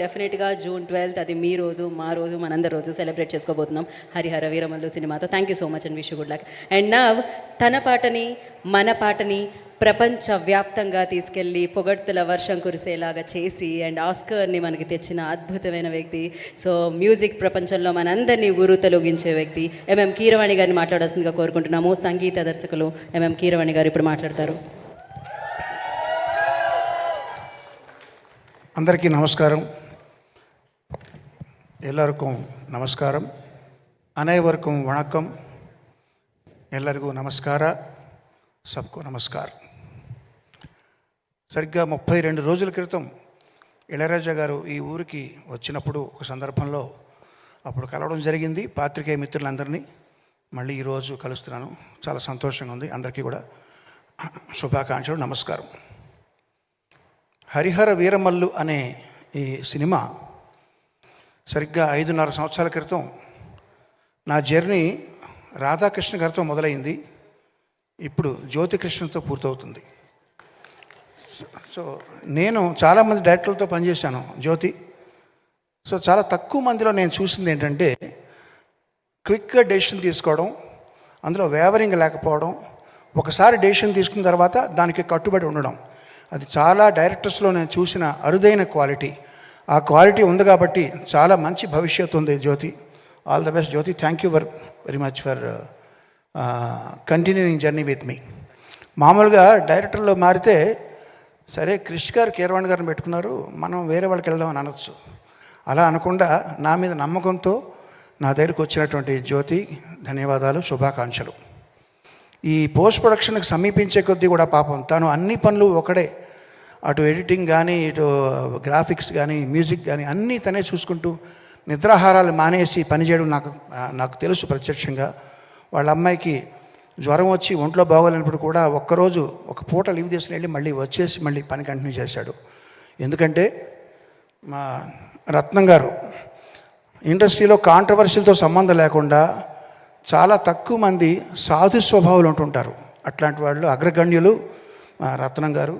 డెఫినెట్గా June 12th అది మీ రోజు, మా రోజు, మనందరి రోజు సెలబ్రేట్ చేసుకోబోతున్నాం హరిహర వీరమల్లు సినిమాతో. Thank you so much and wish you good luck. And now తన పాటని, మన పాటని ప్రపంచవ్యాప్తంగా తీసుకెళ్ళి పొగడ్తల వర్షం కురిసేలాగా చేసి అండ్ ఆస్కర్ని మనకి తెచ్చిన అద్భుతమైన వ్యక్తి, సో మ్యూజిక్ ప్రపంచంలో మనందరినీ తొలగించే వ్యక్తి ఎంఎం కీరవాణి గారిని మాట్లాడాల్సిందిగా కోరుకుంటున్నాము. సంగీత దర్శకులు ఎంఎం కీరవాణి గారు ఇప్పుడు మాట్లాడతారు. అందరికీ నమస్కారం. ಎಲ್ಲರಿಗೂ ನಮಸ್ಕಾರ. ಅನೇವರ್ಗೂ ವಣಕಂ. ಎಲ್ಲರಿಗೂ నమస్కార. సబ్కు నమస్కార్. సరిగ్గా 32 రోజుల క్రితం ఇళయరాజా గారు ఈ ఊరికి వచ్చినప్పుడు ఒక సందర్భంలో అప్పుడు కలవడం జరిగింది పాత్రికేయ మిత్రులందరినీ. మళ్ళీ ఈరోజు కలుస్తున్నాను, చాలా సంతోషంగా ఉంది. అందరికీ కూడా శుభాకాంక్షలు, నమస్కారం. హరిహర వీరమల్లు అనే ఈ సినిమా సరిగ్గా 5.5 సంవత్సరాల క్రితం నా జర్నీ రాధాకృష్ణ గారితో మొదలైంది. ఇప్పుడు జ్యోతికృష్ణతో పూర్తవుతుంది. సో నేను చాలామంది డైరెక్టర్లతో పనిచేశాను జ్యోతి. సో చాలా తక్కువ మందిలో నేను చూసింది ఏంటంటే క్విక్గా డెసిషన్ తీసుకోవడం, అందులో వేవరింగ్ లేకపోవడం, ఒకసారి డెసిషన్ తీసుకున్న తర్వాత దానికి కట్టుబడి ఉండడం. అది చాలా డైరెక్టర్స్లో నేను చూసిన అరుదైన క్వాలిటీ. ఆ క్వాలిటీ ఉంది కాబట్టి చాలా మంచి భవిష్యత్తు ఉంది Jyothi. All the best Jyothi. Thank you very much for continuing journey with me. మామూలుగా డైరెక్టర్లో మారితే సరే క్రిష్ గారు కీరవాణి గారిని పెట్టుకున్నారు, మనం వేరే వాళ్ళకి వెళ్దామని అనొచ్చు. అలా అనకుండా నా మీద నమ్మకంతో నా దగ్గరికి వచ్చినటువంటి జ్యోతి ధన్యవాదాలు, శుభాకాంక్షలు. ఈ పోస్ట్ ప్రొడక్షన్కి సమీపించే కొద్దీ కూడా పాపం తను అన్ని పనులు ఒకడే, అటు ఎడిటింగ్ కానీ, ఇటు గ్రాఫిక్స్ కానీ, మ్యూజిక్ కానీ అన్నీ తనే చూసుకుంటూ నిద్రాహారాలు మానేసి పనిచేయడం నాకు తెలుసు ప్రత్యక్షంగా. వాళ్ళ అమ్మాయికి జ్వరం వచ్చి ఒంట్లో బాగోలేనప్పుడు కూడా ఒక్కరోజు ఒక పూట లీవ్ తీసుకుని వెళ్ళి మళ్ళీ వచ్చేసి మళ్ళీ పని కంటిన్యూ చేశాడు. ఎందుకంటే మా రత్నం గారు ఇండస్ట్రీలో కాంట్రవర్షియల్తో సంబంధం లేకుండా చాలా తక్కువ మంది సాధు స్వభావాలు ఉంటుంటారు. అట్లాంటి వాళ్ళు అగ్రగణ్యులు రత్నం గారు.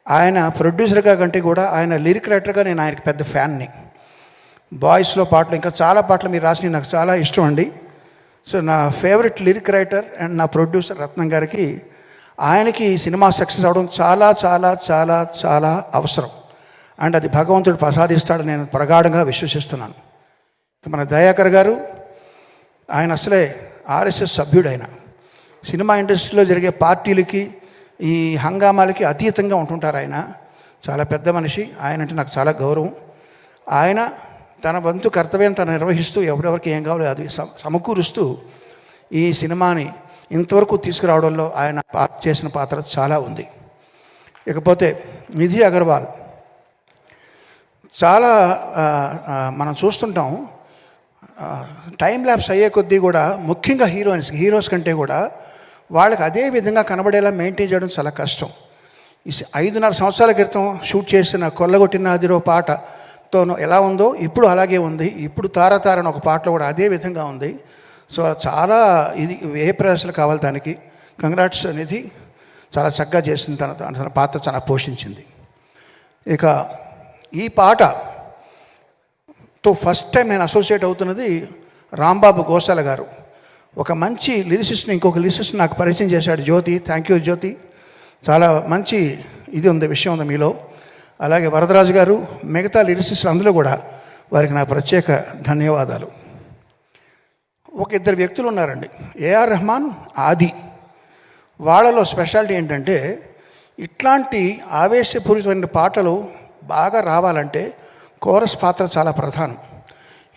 ఆయన ప్రొడ్యూసర్గా కంటే కూడా ఆయన లిరిక్ రైటర్గా నేను ఆయనకి పెద్ద ఫ్యాన్ని. బాయ్స్లో పాటలు ఇంకా చాలా పాటలు మీరు రాసినవి నాకు చాలా ఇష్టం అండి. సో నా ఫేవరెట్ లిరిక్ రైటర్ అండ్ నా ప్రొడ్యూసర్ రత్నం గారికి, ఆయనకి సినిమా సక్సెస్ అవడం చాలా చాలా చాలా చాలా అవసరం. అండ్ అది భగవంతుడు ప్రసాదిస్తాడని నేను ప్రగాఢంగా విశ్వసిస్తున్నాను. మన దయాకర్ గారు, ఆయన అసలే ఆర్ఎస్ఎస్ సభ్యుడు. ఆయన సినిమా ఇండస్ట్రీలో జరిగే పార్టీలకి ఈ హంగామాలకి అతీతంగా ఉంటుంటారు. ఆయన చాలా పెద్ద మనిషి. ఆయన అంటే నాకు చాలా గౌరవం. ఆయన తన వంతు కర్తవ్యం తను నిర్వహిస్తూ ఎవరెవరికి ఏం కావాలో అది సమకూరుస్తూ ఈ సినిమాని ఇంతవరకు తీసుకురావడంలో ఆయన చేసిన పాత్ర చాలా ఉంది. ఇకపోతే నిధి అగర్వాల్, చాలా మనం చూస్తుంటాం టైం ల్యాప్స్ అయ్యే కొద్దీ కూడా ముఖ్యంగా హీరోస్ కంటే కూడా వాళ్ళకి అదే విధంగా కనబడేలా మెయింటైన్ చేయడం చాలా కష్టం. ఈ 5.5 సంవత్సరాల క్రితం షూట్ చేసిన కొల్లగొట్టిన అదిరో పాటతో ఎలా ఉందో ఇప్పుడు అలాగే ఉంది. ఇప్పుడు తారతారని ఒక పాటలో కూడా అదే విధంగా ఉంది. సో చాలా ఇది ఏ ప్రయాసాలు కావాలి దానికి. కంగ్రాట్స్ నిధి, చాలా చక్కగా చేసింది. తన పాత్ర చాలా పోషించింది. ఇక ఈ పాటతో ఫస్ట్ టైం నేను అసోసియేట్ అవుతున్నది రాంబాబు గోసాల గారు. ఒక మంచి లిరిసిస్ట్ని ఇంకొక లిరిసిస్ట్ నాకు పరిచయం చేశాడు జ్యోతి. థ్యాంక్ యూ జ్యోతి. చాలా మంచి ఇది ఉంది, విషయం ఉంది మీలో. అలాగే వరదరాజు గారు, మిగతా లిరిసిస్టులు అందులో కూడా వారికి నా ప్రత్యేక ధన్యవాదాలు. ఒక ఇద్దరు వ్యక్తులు ఉన్నారండి, ఏఆర్ రెహమాన్, ఆది. వాళ్ళలో స్పెషాలిటీ ఏంటంటే ఇట్లాంటి ఆవేశపూరితమైన పాటలు బాగా రావాలంటే కోరస్ పాత్ర చాలా ప్రధానం.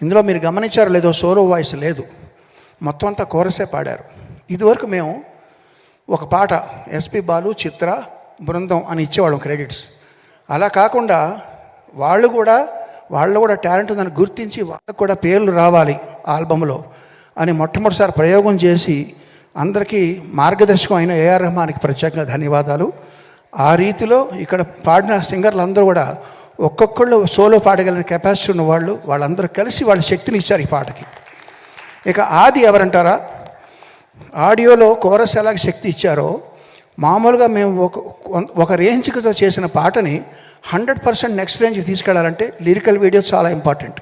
ఇందులో మీరు గమనించారో లేదో సోలో వాయిస్ లేదు, మొత్తం అంతా కోరసే పాడారు. ఇదివరకు మేము ఒక పాట ఎస్పి బాలు, చిత్ర, బృందం అని ఇచ్చేవాళ్ళం క్రెడిట్స్. అలా కాకుండా వాళ్ళు కూడా టాలెంట్ ఉందని గుర్తించి వాళ్ళకు కూడా పేర్లు రావాలి ఆల్బంలో అని మొట్టమొదటిసారి ప్రయోగం చేసి అందరికీ మార్గదర్శకం అయిన ఏఆర్ రెహమాన్కి ప్రత్యేకంగా ధన్యవాదాలు. ఆ రీతిలో ఇక్కడ పాడిన సింగర్లు అందరూ కూడా ఒక్కొక్కళ్ళు సోలో పాడగలిగిన కెపాసిటీ ఉన్న వాళ్ళందరూ కలిసి వాళ్ళ శక్తిని ఇచ్చారు ఈ పాటకి. ఇక ఆది ఎవరంటారా, ఆడియోలో కోరస్ ఎలాగ శక్తి ఇచ్చారో మామూలుగా మేము ఒక రేంజ్తో చేసిన పాటని 100% నెక్స్ట్ రేంజ్కి తీసుకెళ్లాలంటే లిరికల్ వీడియో చాలా ఇంపార్టెంట్.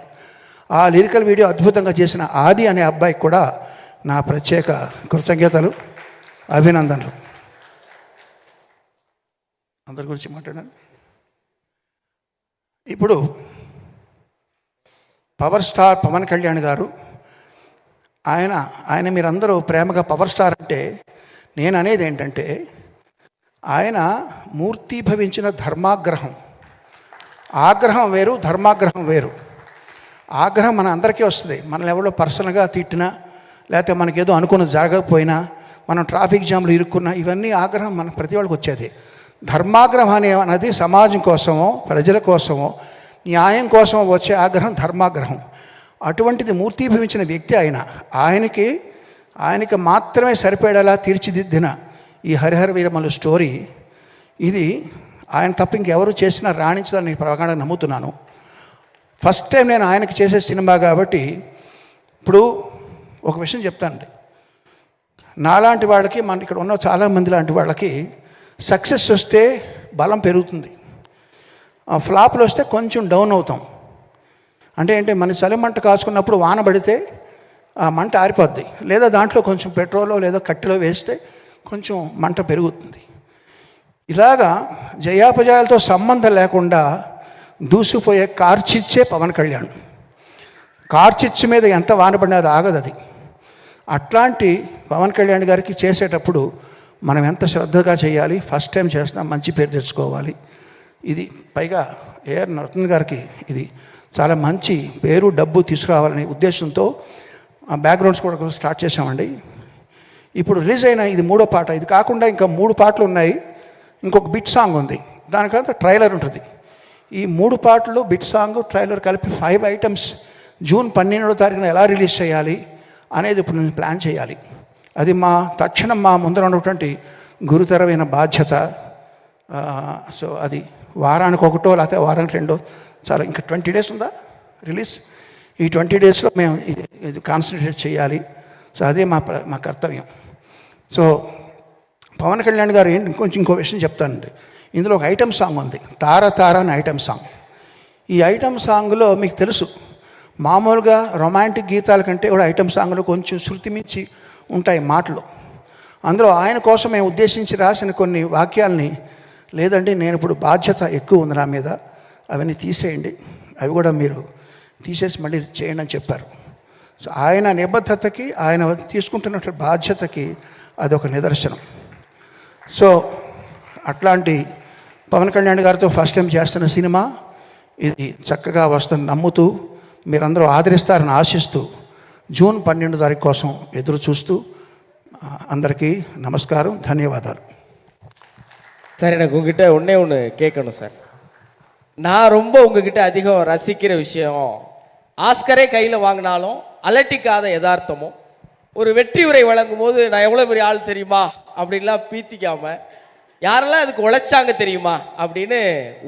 ఆ లిరికల్ వీడియో అద్భుతంగా చేసిన ఆది అనే అబ్బాయికి కూడా నా ప్రత్యేక కృతజ్ఞతలు, అభినందనలు. అందరి గురించి మాట్లాడాను. ఇప్పుడు పవర్ స్టార్ పవన్ కళ్యాణ్ గారు, ఆయన మీరందరూ ప్రేమగా పవర్ స్టార్ అంటే, నేను అనేది ఏంటంటే ఆయన మూర్తీభవించిన ధర్మాగ్రహం. ఆగ్రహం వేరు, ధర్మాగ్రహం వేరు. ఆగ్రహం మన అందరికీ వస్తుంది. మనల్ని ఎవరో పర్సనల్గా తిట్టినా, లేకపోతే మనకేదో అనుకున్నది జరగకపోయినా, మనం ట్రాఫిక్ జామ్లు ఇరుక్కున్నా, ఇవన్నీ ఆగ్రహం మన ప్రతి వాళ్ళకి వచ్చేది. ధర్మాగ్రహం అనేది సమాజం కోసమో, ప్రజల కోసమో, న్యాయం కోసమో వచ్చే ఆగ్రహం ధర్మాగ్రహం. అటువంటిది మూర్తీభవించిన వ్యక్తి ఆయనకి మాత్రమే సరిపడేలా తీర్చిదిద్దిన ఈ హరిహర వీరమల్లు స్టోరీ, ఇది ఆయన తప్ప ఇంకెవరు చేసినా రాణించదని నేను ప్రగాఢంగా నమ్ముతున్నాను. ఫస్ట్ టైం నేను ఆయనకి చేసే సినిమా కాబట్టి. ఇప్పుడు ఒక విషయం చెప్తానండి, నాలాంటి వాళ్ళకి, మన ఇక్కడ ఉన్న చాలామంది లాంటి వాళ్ళకి సక్సెస్ వస్తే బలం పెరుగుతుంది, ఫ్లాప్లు వస్తే కొంచెం డౌన్ అవుతాం. అంటే మన చలిమంట కాచుకున్నప్పుడు వాన పడితే ఆ మంట ఆరిపోద్ది, లేదా దాంట్లో కొంచెం పెట్రోలో లేదా కట్టెలో వేస్తే కొంచెం మంట పెరుగుతుంది. ఇలాగా జయాపజయాలతో సంబంధం లేకుండా దూసిపోయే కార్చిచ్చే పవన్ కళ్యాణ్. కార్చిచ్చు మీద ఎంత వాన పడినా అది ఆగదు. అది అట్లాంటి పవన్ కళ్యాణ్ గారికి చేసేటప్పుడు మనం ఎంత శ్రద్ధగా చేయాలి. ఫస్ట్ టైం చేస్తున్నాం, మంచి పేరు తెచ్చుకోవాలి. ఇది పైగా ఏఆర్ రత్న గారికి ఇది చాలా మంచి పేరు, డబ్బు తీసుకురావాలనే ఉద్దేశంతో బ్యాక్గ్రౌండ్స్ కూడా స్టార్ట్ చేసామండి. ఇప్పుడు రిలీజ్ అయిన ఇది 3వ పాట. ఇది కాకుండా ఇంకా 3 పాటలు ఉన్నాయి, ఇంకొక బిట్ సాంగ్ ఉంది, దానికంతా ట్రైలర్ ఉంటుంది. ఈ 3 పాటలు, బిట్ సాంగ్, ట్రైలర్ కలిపి 5 ఐటమ్స్ జూన్ 12వ తారీఖున ఎలా రిలీజ్ చేయాలి అనేది ఇప్పుడు నేను ప్లాన్ చేయాలి. అది తక్షణం మా ముందర ఉన్నటువంటి గురుతరమైన బాధ్యత. సో అది వారానికి 1 లేకపోతే వారానికి 2, చాలా ఇంకా 20 డేస్ ఉందా రిలీజ్. ఈ 20 డేస్లో మేము ఇది కాన్సన్ట్రేట్ చేయాలి. సో అదే మా కర్తవ్యం. సో పవన్ కళ్యాణ్ గారు ఇంకో విషయం చెప్తానండి. ఇందులో ఒక ఐటమ్ సాంగ్ ఉంది, తార తార అని ఐటమ్ సాంగ్. ఈ ఐటమ్ సాంగ్లో మీకు తెలుసు, మామూలుగా రొమాంటిక్ గీతాల కంటే కూడా ఐటమ్ సాంగ్లో కొంచెం శృతి మించి ఉంటాయి మాటలు. అందులో ఆయన కోసం మేము ఉద్దేశించి రాసిన కొన్ని వాక్యాలని, లేదండి నేను ఇప్పుడు బాధ్యత ఎక్కువ ఉంది నా మీద, అవన్నీ తీసేయండి, అవి కూడా మీరు తీసేసి మళ్ళీ చేయండి అని చెప్పారు. సో ఆయన నిబద్ధతకి, ఆయన తీసుకుంటున్నటువంటి బాధ్యతకి అదొక నిదర్శనం. సో అట్లాంటి పవన్ కళ్యాణ్ గారితో ఫస్ట్ టైం చేస్తున్న సినిమా ఇది చక్కగా వస్తుంది నమ్ముతూ, మీరందరూ ఆదరిస్తారని ఆశిస్తూ, జూన్ 12వ తారీఖు కోసం ఎదురు చూస్తూ, అందరికీ நமஸ்காரம், ధన్యవాదాలు. சார், எனக்கு உங்ககிட்ட ஒன்று கேட்கணும் சார். நான் ரொம்ப உங்ககிட்ட அதிகம் ரசிக்கிற விஷயம், ஆஸ்கரே கையில் வாங்கினாலும் அலட்டிக்காத யதார்த்தமும், ஒரு வெற்றி உரை வழங்கும் போது நான் எவ்வளோ பெரிய ஆள் தெரியுமா அப்படின்லாம் பீத்திக்காமல், யாரெல்லாம் அதுக்கு உழைச்சாங்க தெரியுமா அப்படின்னு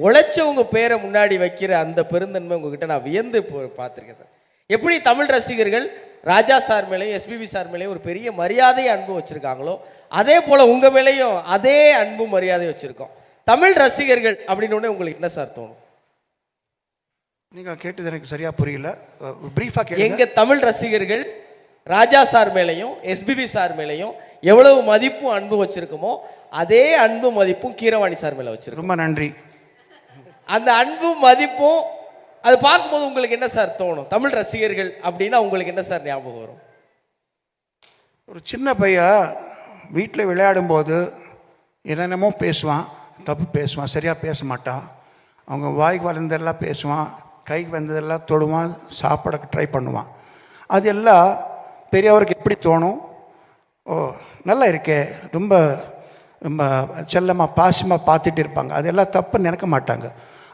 உழைச்சவங்க பேரை முன்னாடி வைக்கிற அந்த பெருந்தன்மை உங்ககிட்ட நான் வியந்து பார்த்துருக்கேன் சார். எப்படி தமிழ் ரசிகர்கள் ராஜா சார் மேலேயும் எஸ்பிபி சார் மேலேயும் ஒரு பெரிய மரியாதை அன்பு வச்சுருக்காங்களோ, அதே போல் உங்கள் மேலேயும் அதே அன்பு மரியாதை வச்சுருக்கோம். தமிழ் ரசிகர்கள் அப்படின்னு உங்களுக்கு என்ன சார் தோணும்? நீங்கள் கேட்டது எனக்கு சரியாக புரியல, ப்ரீஃபாக கேளுங்க. எங்கள் தமிழ் ரசிகர்கள் ராஜா சார் மேலேயும் எஸ்பிபி சார் மேலேயும் எவ்வளவு மதிப்பும் அன்பு வச்சுருக்கோமோ, அதே அன்பு மதிப்பும் கீரவாணி சார் மேலே வச்சுருக்கோம். ரொம்ப நன்றி. அந்த அன்பும் மதிப்பும் அது பார்க்கும்போது உங்களுக்கு என்ன சார் தோணும்? தமிழ் ரசிகர்கள் அப்படின்னா உங்களுக்கு என்ன சார் ஞாபகம் வரும்? ஒரு சின்ன பையன் வீட்டில் விளையாடும்போது என்னென்னமோ பேசுவான், தப்பு பேசுவான், சரியாக பேச மாட்டான். அவங்க வாய்க்கு வளர்ந்ததெல்லாம் பேசுவான், கைக்கு வந்ததெல்லாம் தொடுவான், சாப்பிட ட்ரை பண்ணுவான். அது எல்லாம் பெரியவருக்கு எப்படி தோணும்? ஓ நல்லா இருக்கே, ரொம்ப ரொம்ப செல்லமாக பாசமாக பார்த்துட்டு இருப்பாங்க. அதெல்லாம் தப்பு நினைக்க மாட்டாங்க.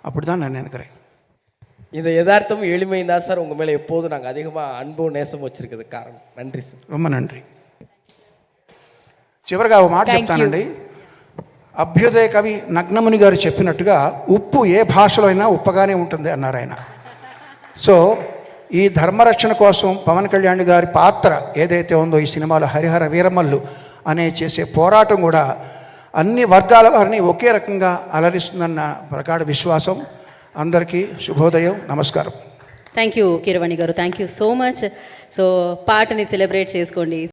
அப்படி தான் நான் நினைக்கிறேன். இந்த யதார்த்தமும் எளிமையும் தான் சார் உங்கள் மேலே எப்போதும் நாங்கள் அதிகமாக அன்பு நேசம் வச்சுருக்கிறதுக்கு காரணம். நன்றி సార్. ரொம்ப நன்றி. చివరిగా ఒక మాట చెప్తానండి. అభ్యుదయ కవి నగ్నముని గారు చెప్పినట్టుగా ఉప్పు ఏ భాషలో అయినా ఉప్పగానే ఉంటుంది అన్నారు ఆయన. సో ఈ ధర్మరక్షణ కోసం పవన్ కళ్యాణ్ గారి పాత్ర ఏదైతే ఉందో ఈ సినిమాలో హరిహర వీరమల్లు అనే చేసే పోరాటం కూడా అన్ని వర్గాల వారిని ఒకే రకంగా అలరిస్తుందన్న ప్రగాఢ విశ్వాసం. అందరికీ శుభోదయం, నమస్కారం. థ్యాంక్ యూ కీరవాణి గారు, thank you so much. So పాటని సెలబ్రేట్ చేసుకోండి.